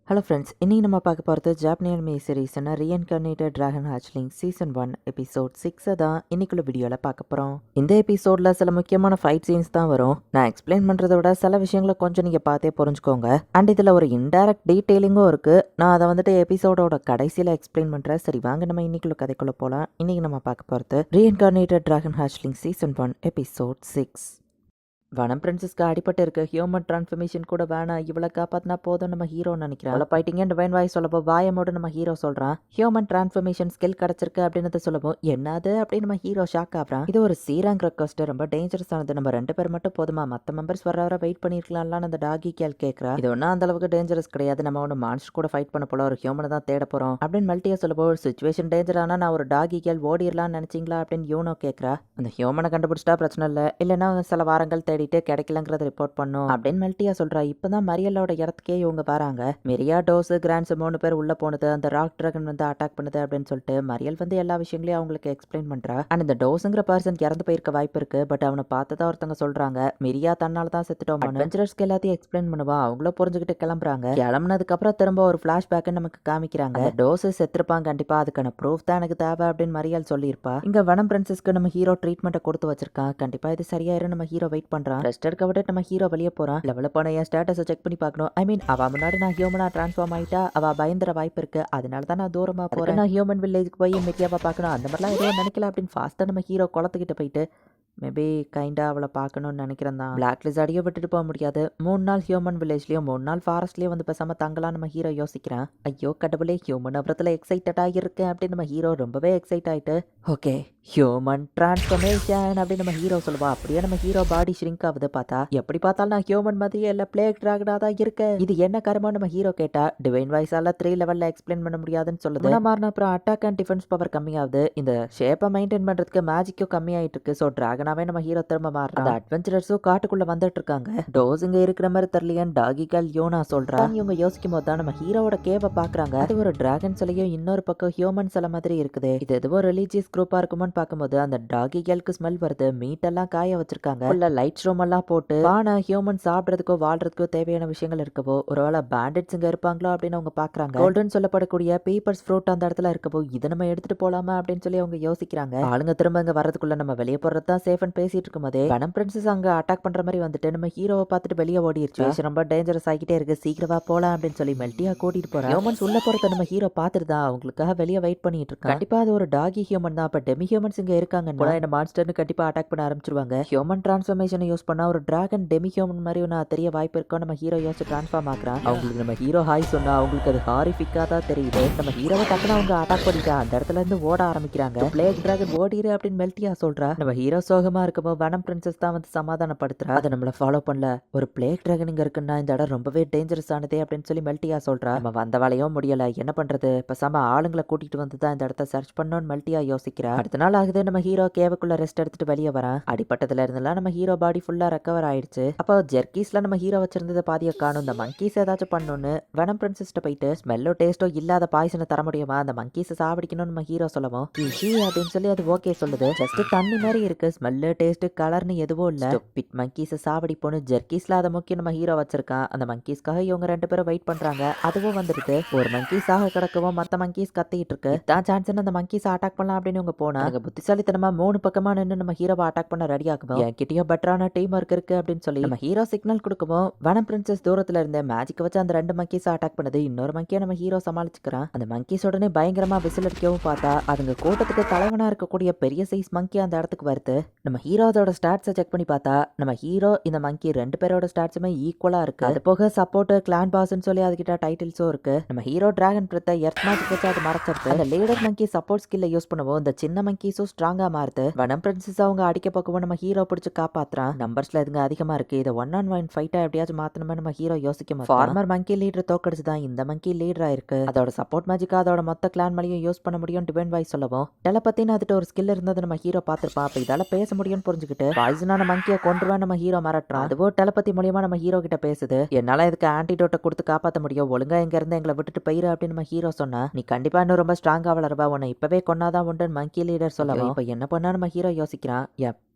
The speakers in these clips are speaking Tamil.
ஹலோ ஃப்ரெண்ட்ஸ், இன்னைக்கு நம்ம பார்க்க போகிறது ஜாப்பனீஸ் அனிமே சீரிஸ்னா reincarnated dragon hatchling season 1 episode 6 தான் இன்னைக்குள்ள வீடியோவில் பார்க்க போகிறோம். இந்த எபிசோடில் சில முக்கியமான ஃபைட் சீன்ஸ் தான் வரும். நான் எக்ஸ்பிளைன் பண்ணுறத விட சில விஷயங்களை கொஞ்சம் நீங்கள் பார்த்தே புரிஞ்சுக்கோங்க. அண்ட் இதில் ஒரு இன்டைரக்ட் டீட்டெயிலிங்கும் இருக்குது. நான் அதை வந்துட்டு எபிசோடோட கடைசியில் எக்ஸ்பிளைன் பண்ணுறேன். சரி வாங்க நம்ம இன்னைக்குள்ள கதைக்குள்ளே போகலாம். இன்னைக்கு நம்ம பார்க்க போகிறது reincarnated dragon hatchling season 1 episode 6. வனம் பிரின்சஸ்க்கு அடிபட்டு இருக்கு. ஹியூமன் டிரான்ஸ்ஃபர்மேஷன் கூட வேணாம், இவளை காப்பாத்தினா போதும் நம்ம ஹீரோ நினைக்கிறேன். அவளை போயிட்டீங்க டிவைன் வாய்ஸ் சொல்லப்போ வாயமோடு நம்ம ஹீரோ சொல்றான். ஹியூமன் டிரான்ஸ்ஃபர்மேஷன் ஸ்கில் கிடைச்சிருக்கு அப்படின்னு சொல்லவும் என்னது அப்படின்னு நம்ம ஹீரோ ஷாக் ஆகிறான். இது ஒரு சீராங் ரெக்வஸ்ட், ரொம்ப டேஞ்சரஸ் ஆனது. நம்ம 2 பேர் மட்டும் போதுமா, மற்ற மெம்பர்ஸ் வர வர வெயிட் பண்ணிருக்கலாம்லாம் அந்த டாகி கேள் கேட்கறா. இது ஒன்றும் அந்த அளவுக்கு டேஞ்சரஸ் கிடையாது. நம்ம ஒன்று மான்ஸ்டர் கூட ஃபைட் பண்ண போல, ஒரு ஹியூமனை தான் தேட போறோம் அப்படின்னு மெல்ட்டியா சொல்லப்போ ஒரு சுச்சுவேஷன் டேஞ்சர் ஆனா நான் ஒரு டாகி கேள் ஓடிடலாம்னு நினைச்சீங்களா அப்படின்னு யூனோ கேட்கறா. அந்த ஹியூமனை கண்டுபிடிச்சிட்டா பிரச்சனை இல்லை, இல்லைன்னா சில வாரங்கள் தேடிட்டு கிடைக்கலங்கிறத ரிப்போர்ட் பண்ணும் அப்படின்னு மெல்ட்டியா சொல்றா. இப்பதான் மரியலோட இடத்துக்கே இவங்க வராங்க. மெரியா, டோஸ், கிராண்ட்ஸ் 3 பேர் உள்ள போனது, அந்த ராக் டிராகன் வந்து அட்டாக் பண்ணுது அப்படின்னு சொல்லிட்டு மரியல் வந்து எல்லா விஷயங்களையும் அவங்களுக்கு எக்ஸ்பிளைன் பண்றா. அண்ட் இந்த டோஸ்ங்கிற பர்சன் இறந்து போயிருக்க வாய்ப்பு இருக்கு. பட் அவனை பார்த்ததா ஒருத்தங்க சொல்றாங்க. மெரியா தன்னால தான் செத்துட்டோம். அட்வென்ச்சரர்ஸ்க்கு எல்லாத்தையும் எக்ஸ்பிளைன் பண்ணுவா. அவங்களும் புரிஞ்சுக்கிட்டு கிளம்புறாங்க. கிளம்புனதுக்கு அப்புறம் திரும்ப ஒரு பிளாஷ்பேக் நமக்கு காமிக்கிறாங்க. டோஸ் செத்துருப்பாங்க கண்டிப்பா, அதுக்கான ப்ரூஃப் தான் எனக்கு தேவை அப்படின்னு மரியல் சொல்லியிருப்பா. இங்க வனம் பிரின்சஸ்க்கு நம்ம ஹீரோ ட்ரீட்மெண்ட்டை கொடுத்து வச்சிருக்கான். கண்டிப்பா இது சரியாயிரும். நம்ம ஹீரோ வெயிட் பண்றான். ரெஸ்ட் எடுக்க விட்டு நம்ம ஹீரோ வெளியே போறான். லெவல போன என் ஸ்டேட்டஸை செக் பண்ணி பார்க்கணும். ஐ மீன் அவ முன்னாடி நான் ஹியூமனா டிரான்ஸ்ஃபார்ம் ஆயிட்டா அவ பயந்துற வாய்ப்பு இருக்கு. அதனால தான் நான் தூரமா போறேன். நான் ஹியூமன் வில்லேஜுக்கு போய் மெக்கியாவா பார்க்கணும். அந்த மாதிரிலாம் எதுவும் நினைக்கல அப்படின்னு ஃபாஸ்டா நம்ம ஹீரோ குளத்துக்கிட்ட போயிட்டு மேபி கைண்டா அவளை பார்க்கணும்னு நினைக்கிறேன் தான். பிளாக் லிசார்டையும் விட்டுட்டு போக முடியாது. 3 நாள் ஹியூமன் வில்லேஜ்லயும் 3 நாள் ஃபாரஸ்ட்லயும் வந்து பேசாம தங்கலாம் நம்ம ஹீரோ யோசிக்கிறான். ஐயோ கடவுளே, ஹியூமன் அப்புறத்துல எக்ஸைட்டடா இருக்கேன் அப்படின்னு நம்ம ஹீரோ ரொம்பவே எக்ஸைட் ஆயிட்டு ஓகே ஹியூமன் டிரான்ஸ்ஃபர்மேஷன் அப்படின்னு நம்ம ஹீரோ சொல்லுவா. அப்படியே நம்ம ஹீரோ பாடி ஷ்ரிங்க் ஆகுது. பார்த்தா எப்படி பார்த்தாலும் நான் ஹியூமன் மாதிரியே இல்லை, பிளேக் டிராகனா தான் இருக்கேன். இது என்ன கருமோ நம்ம ஹீரோ கேட்டா டிவைன் வாய்ஸால 3 லெவல்ல எக்ஸ்பிளைன் பண்ண முடியாதுன்னு சொல்லுது. மாறின அப்புறம் அட்டாக் அண்ட் டிஃபென்ஸ் பவர் கம்மியாகுது. இந்த ஷேப்பை மெயின்டைன் பண்றதுக்கு மேஜிக்கும் கம்மியாயிட்டு இருக்கு. ஸோ டிராகனாவே நம்ம ஹீரோ திரும்ப மாறுறான். அந்த அட்வென்ச்சரர்ஸும் காட்டுக்குள்ள வந்துட்டு இருக்காங்க. டோஸ் இங்க இருக்கிற மாதிரி தெரியலையான்னு டாகிகால் யோனா சொல்றா. இவங்க யோசிக்கும் போது தான் நம்ம ஹீரோவோட கேவை பாக்குறாங்க. அது ஒரு டிராகன் சிலையும் இன்னொரு பக்கம் ஹியூமன் சிலை மாதிரி இருக்குது. இது எதுவோ ரிலீஜியஸ் குரூப்பா இருக்குமோன்னு பார்க்கும்போது அந்த டாகி கேளுக்கு ஸ்மெல் வருது. மீட் எல்லாம் காய வச்சிருக்காங்க. உள்ள லைட்ஸ் ரூம் எல்லாம் போட்டு பானை ஹியூமன் சாப்பிடறதுக்கோ வாழ்றதுக்கோ தேவையான விஷயங்கள் இருக்கவோ ஒருவேளை பேண்டட்ஸ் இங்க இருப்பாங்களோ அப்படின்னு அவங்க பாக்குறாங்க. கோல்டன் சொல்லப்படக்கூடிய பேப்பர்ஸ் ஃப்ரூட் அந்த இடத்துல இருக்கவோ இதை நம்ம எடுத்துட்டு போலாமா அப்படின்னு சொல்லி அவங்க யோசிக்கிறாங்க. ஆளுங்க திரும்ப இங்க வரதுக்குள்ள நம்ம வெளியே போறது தான் சேஃப்னு பேசிட்டு இருக்கும் போதே வனம் பிரின்சஸ் அங்க அட்டாக் பண்ற மாதிரி வந்துட்டு நம்ம ஹீரோவை பார்த்துட்டு வெளியே ஓடிடுச்சு. ரொம்ப டேஞ்சரஸ் ஆகிட்டே இருக்கு, சீக்கிரமா போலாம் அப்படின்னு சொல்லி மெல்ட்டியா கூட்டிட்டு போறா. ஹியூமன்ஸ் உள்ள போறத நம்ம ஹீரோ பார்த்துட்டு தான் அவங்களுக்காக வெளியே வெயிட் பண்ணிட்டு இருக்கான். கண்டிப்பா அது ஒரு டாகி ஹியூமன் தான். அப்ப டெமி ஹியூமன்ஸ் இங்க இருக்காங்க. என்ன மான்ஸ்டர்னு கண்டிப்பா அட்டாக் பண்ண ஆரம்பிச்சிருவாங்க. ஹியூமன் டிரான்ஸ்ஃபர்மேஷனை யூஸ் பண்ணா ஒரு டிராகன் டெமி ஹியூமன் மாதிரி நான் தெரிய வாய்ப்பு இருக்கும். நம்ம ஹீரோ யோசிச்சு டிரான்ஸ்ஃபார்ம் ஆக்குறான். அவங்களுக்கு நம்ம ஹீரோ ஹாய் சொன்னா அவங்களுக்கு அது ஹாரிஃபிக்கா தான் தெரியுது. நம்ம ஹீரோவை டக்குனு அவங்க அட்டாக் பண்ணிட்டா அந்த இடத்துல இருந்து ஓட ஆரம்பிக்கிறாங்க. பிளேக் டிராகன் ஓடிரு அப்படின்னு மெல்ட்டியா சொல்றா. நம்ம ஹீரோ சோகமா இருக்கப்போ வனம் பிரின்சஸ் தான் வந்து சமாதானப்படுத்துறா. அதை நம்மள ஃபாலோ பண்ணல, ஒரு பிளேக் டிராகன் இங்க இருக்குன்னா இந்த இடம் ரொம்பவே டேஞ்சரஸ் ஆனதே அப்படின்னு சொல்லி மெல்ட்டியா சொல்றா. நம்ம வந்த வேலையும் முடியல, என்ன பண்றது, பேசாம ஆளுங்களை கூட்டிட்டு வந்து தான் இந்த இடத்த சர்ச் பண்ணணும்னு மெல்ட்டியா யோசிக்கிறா. அடுத்த நாள் ஆகுது. நம்ம ஹீரோ கேவுக்குள்ள ரெஸ்ட் எடுத்துட்டு வெளியே வரான். அடிப்பட்டதுல இருந்தெல்லாம் நம்ம ஹீரோ பாடி ஃபுல்லா ரெக்கவர் ஆயிடுச்சு. அப்போ ஜெர்கீஸ்ல நம்ம ஹீரோ வச்சிருந்ததை பாதியை காணும். இந்த மங்கீஸ் ஏதாச்சும் பண்ணணும்னு வனம் பிரின்சஸ்ட போயிட்டு ஸ்மெல்லோ டேஸ்டோ இல்லாத பாய்சனை தர முடியுமா, அந்த மங்கீஸை சாவடிக்கணும்னு நம்ம ஹீரோ சொல்லவும் அப்படின்னு சொல்லி அது ஓகே சொல்லுது. ஜஸ்ட் தண்ணி மாதிரி இருக்கு, ஸ்மெல்லு டேஸ்ட் கலர்னு எதுவும் இல்ல. பிட் மங்கீஸை சாவடிப்போன்னு ஜெர்கீஸ்ல அதை முக்கிய நம்ம ஹீரோ வச்சிருக்கான். அந்த மங்கீஸ்க்காக இவங்க 2 பேரும் வெயிட் பண்றாங்க. அதுவும் வந்துருக்கு. ஒரு மங்கீஸாக கிடக்கவும் மற்ற மங்கீஸ் கத்திட்டு இருக்கு. தான் சான்ஸ் அந்த மங்கீஸ் அட்டாக் பண்ணலாம் அப்படின்னு இவங்க போனாங்க. புத்திசாலித்தனமா 3 பக்கமா நின்று நம்ம ஹீரோவை அட்டாக் பண்ண ரெடி ஆகுவோம். என்கிட்டயும் பெட்டரான டீம் ஒர்க் இருக்கு அப்படின்னு சொல்லி நம்ம ஹீரோ சிக்னல் கொடுக்கவும் வனம் பிரின்சஸ் தூரத்துல இருந்த மேஜிக் வச்சு அந்த 2 மங்கீஸ் அட்டாக் பண்ணுது. இன்னொரு மங்கியை நம்ம ஹீரோ சமாளிச்சுக்கிறான். அந்த மங்கீஸ் உடனே பயங்கரமா விசில் அடிக்கவும் பார்த்தா அதுங்க கூட்டத்துக்கு தலைவனா இருக்கக்கூடிய பெரிய சைஸ் மங்கி அந்த இடத்துக்கு வருது. நம்ம ஹீரோவோட ஸ்டாட்ஸை செக் பண்ணி பார்த்தா நம்ம ஹீரோ இந்த மங்கி 2 பேரோட ஸ்டாட்ஸுமே ஈக்குவலா இருக்கு. அது போக சப்போர்ட் கிளான் பாஸ்ன்னு சொல்லி அதுகிட்ட டைட்டில்ஸும் இருக்கு. நம்ம ஹீரோ டிராகன் பிரத்தை எர்த் மேஜிக் வச்சு அது மறைச்சிருக்கு. அந்த லீடர் மங்கி சப்போர்ட் ஸ்கில்ல யூஸ் பண்ணுவோம். இந்த சின்ன மங்கீஸும் ஸ்ட்ராங்கா மாறுது. வனம் பிரின்சஸ் அவங்க அடிக்க பக்குவோம் நம்ம ஹீரோ பிடிச்சு காப்பாத்துறான். நம்பர்ஸ்ல எதுங்க அதிகமா இருக்கு, இதை 1-on-1 ஃபைட்டா எப்படியாச்சும் மாத்தணுமே நம்ம ஹீரோ யோசிக்க மாட்டோம். ஃபார்மர் மங்கி லீடர் தோக்கடிச்சுதான் இந்த மங்கி லீடரா இருக்கு. அதோட சப்போர்ட் மேஜிக்கா அதோட மொத்த கிளான் மேலேயும் யூஸ் பண்ண முடியும் டிவைன் வாய்ஸ் சொல்லவும். டெலபத்தின்னு அதுட்டு ஒரு ஸ்கில் இருந்தது நம்ம ஹீரோ பார்த்திருப்பான். அப்ப இதால பேச முடியும்னு புரிஞ்சுக்கிட்டு பாய்சனான மங்கியை கொண்டுருவேன் நம்ம ஹீரோ மிரட்டுறான். அதுவும் டெலபத்தி மூலியமா நம்ம ஹீரோ கிட்ட பேசுது. என்னால இதுக்கு ஆன்டிடோட்டை கொடுத்து காப்பாற்ற முடியும், ஒழுங்கா இங்க இருந்து எங்களை விட்டுட்டு போயிரு அப்படின்னு நம்ம ஹீரோ சொன்னா. நீ கண்டிப்பா இன்னும் ரொம்ப ஸ்ட்ராங்கா வளருவா, உன்னை இப்பவே கொன்னாதான் உண்டு மங்கி லீடர் சொல்லவும். இப்ப என்ன பண்ணா நம்ம ஹீரோ யோசிக்கிறான்.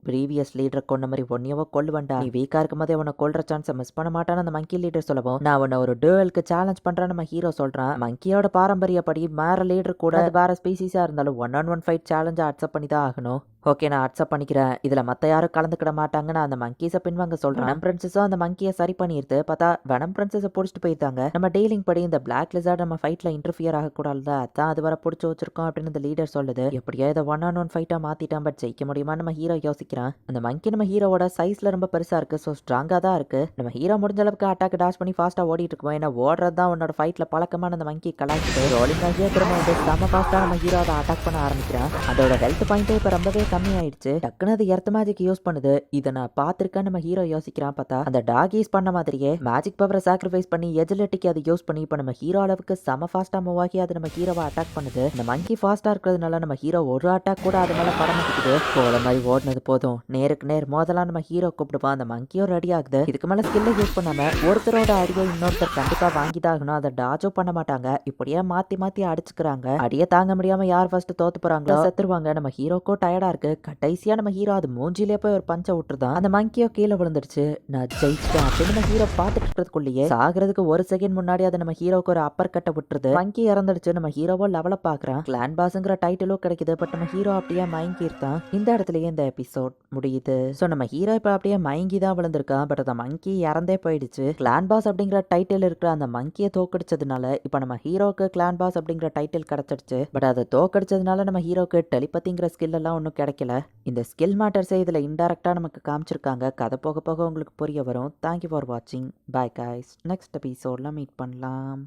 ப்ரீவியஸ் லீடர் கொண்ட மாதிரி ஒன்னியவோ கொல்லுவண்டா, நீ வீக்கா இருக்கும் போதே உன்னை கொல்ற சான்ஸை மிஸ் பண்ண மாட்டான்னு அந்த மங்கி லீடர் சொல்லவும், நான் உன்னை ஒரு டுவெலுக்கு சேலஞ்ச் பண்றேன் நம்ம ஹீரோ சொல்றான். மங்கியோட பாரம்பரியப்படி வேற லீடர் கூட அது வேற ஸ்பீசிஸா இருந்தாலும் 1-on-1 ஃபைட் சேலஞ்சை அக்செப்ட் பண்ணி தான் ஆகணும். ஓகே, நான் அக்செப்ட் பண்ணிக்கிறேன். இதுல மத்த யாரும் கலந்துக்கிட மாட்டாங்கன்னு அந்த மங்கீஸை பின்வாங்க சொல்றேன். வெனம் பிரின்சஸும் அந்த மங்கியை சரி பண்ணிடுது. பார்த்தா வெனம் பிரின்சஸை பிடிச்சிட்டு போயிருந்தாங்க. நம்ம டீலிங் படி இந்த பிளாக் லிசார்ட் நம்ம ஃபைட்ல இன்டர்ஃபியர் ஆகக்கூடாது, அதான் அது வர பிடிச்சி வச்சிருக்கோம் அப்படின்னு இந்த லீடர் சொல்லுது. எப்படியோ இதை 1-on-1 ஃபைட்டா மாத்திட்டான், பட் ஜெயிக்க முடியுமா நம்ம ஹீரோ யோசிக்கிறான். அந்த மங்கி நம்ம ஹீரோவோட சைஸ்ல ரொம்ப பெருசா இருக்கு, ஸோ ஸ்ட்ராங்கா தான் இருக்கு. நம்ம ஹீரோ முடிஞ்ச அளவுக்கு அட்டாக் டாஷ் பண்ணி ஃபாஸ்டா ஓடிட்டு இருக்கோம். ஏன்னா ஓடுறது தான் உன்னோட ஃபைட்ல பழக்கமான அந்த மங்கி கலாச்சிட்டு ரோலிங் ஆகியே திரும்ப வந்து செம ஃபாஸ்டா நம்ம ஹீரோ அதை அட்டாக் பண்ண ஆரம்பிக்கிறான். அதோட ஹெல்த் பாயிண்டே இப்போ ரொம்பவே கம்மி ஆயிடுச்சு. டக்குன்னு அது எர்த் மேஜிக் யூஸ் பண்ணுது. இதை நான் பார்த்திருக்கேன் நம்ம ஹீரோ யோசிக்கிறான். பார்த்தா அந்த டாக் யூஸ் பண்ண மாதிரியே மேஜிக் பவரை சாக்ரிஃபைஸ் பண்ணி எஜிலிட்டிக்கு அதை யூஸ் பண்ணி இப்போ நம்ம ஹீரோ அளவுக்கு செம ஃபாஸ்டா மூவ் ஆகி அது நம்ம ஹீரோவை அட்டாக் பண்ணுது. இந்த மங்கி ஃபாஸ்டா இருக்கிறதுனால நம்ம ஹீரோ ஒரு அட்டாக் கூட அது மேல பரமட்டிக்குது. போல மாதிரி ஓடினது போதும், நேருக்கு நேர் மோதலாம் நம்ம ஹீரோ கூப்பிடுவான். அந்த மங்கியும் ரெடி ஆகுது. இதுக்கு மேல ஸ்கில்லை யூஸ் பண்ணாம ஒருத்தரோட அடியை இன்னொருத்தர் கண்டிப்பா வாங்கிதாகணும். அதை டாஜோ பண்ண மாட்டாங்க. இப்படியே மாத்தி மாத்தி அடிச்சுக்கிறாங்க. அடியே தாங்க முடியாம யார் ஃபர்ஸ்ட் தோத்து போறாங்களோ செத்துருவாங்க. நம்ம ஹீரோக்கோ டயர்டா இருக்கு. கடைசியா நம்ம ஹீரோ அது மூஞ்சிலே போய் ஒரு பஞ்ச விட்டுருதான். அந்த மங்கியோ கீழே விழுந்துருச்சு. நான் ஜெயிச்சிட்டேன் அப்படின்னு நம்ம ஹீரோ பார்த்துட்டு இருக்கிறதுக்குள்ளேயே சாகிறதுக்கு ஒரு செகண்ட் முன்னாடி அதை நம்ம ஹீரோக்கு ஒரு அப்பர் கட்ட விட்டுருது. மங்கி இறந்துடுச்சு. நம்ம ஹீரோவோ லெவல பாக்குறான். கிளான் பாஸ்ங்கிற டைட்டிலும் கிடைக்குது. பட் நம்ம ஹீரோ அப்படியே மயங்கி இருக்கான். இந்த இடத்துலயே இந்த எபிசோட் முடியுது. ஸோ நம்ம ஹீரோ இப்போ அப்படியே மயங்கி தான் விழுந்திருக்கான். பட் அந்த மங்கி இறந்தே போயிடுச்சு. கிளான் பாஸ் அப்படிங்கிற டைட்டில் இருக்கிற அந்த மங்கியை தோக்கடிச்சதுனால இப்போ நம்ம ஹீரோக்கு கிளான் பாஸ் அப்படிங்கிற டைட்டில் கிடைச்சிடுச்சு. பட் அதை தோக்கடிச்சதுனால நம்ம ஹீரோக்கு டெலிபதிங்கிற ஸ்கில் எல்லாம் ஒன்றும் கிடைக்கல. இந்த ஸ்கில் மேட்டர்ஸே இதில் இன்டெரக்டா நமக்கு காமிச்சிருக்காங்க. கதை போக போக உங்களுக்கு புரிய வரும். தேங்க்யூ ஃபார் வாட்சிங். Bye guys. நெக்ஸ்ட் எபிசோட்ல மீட் பண்ணலாம்.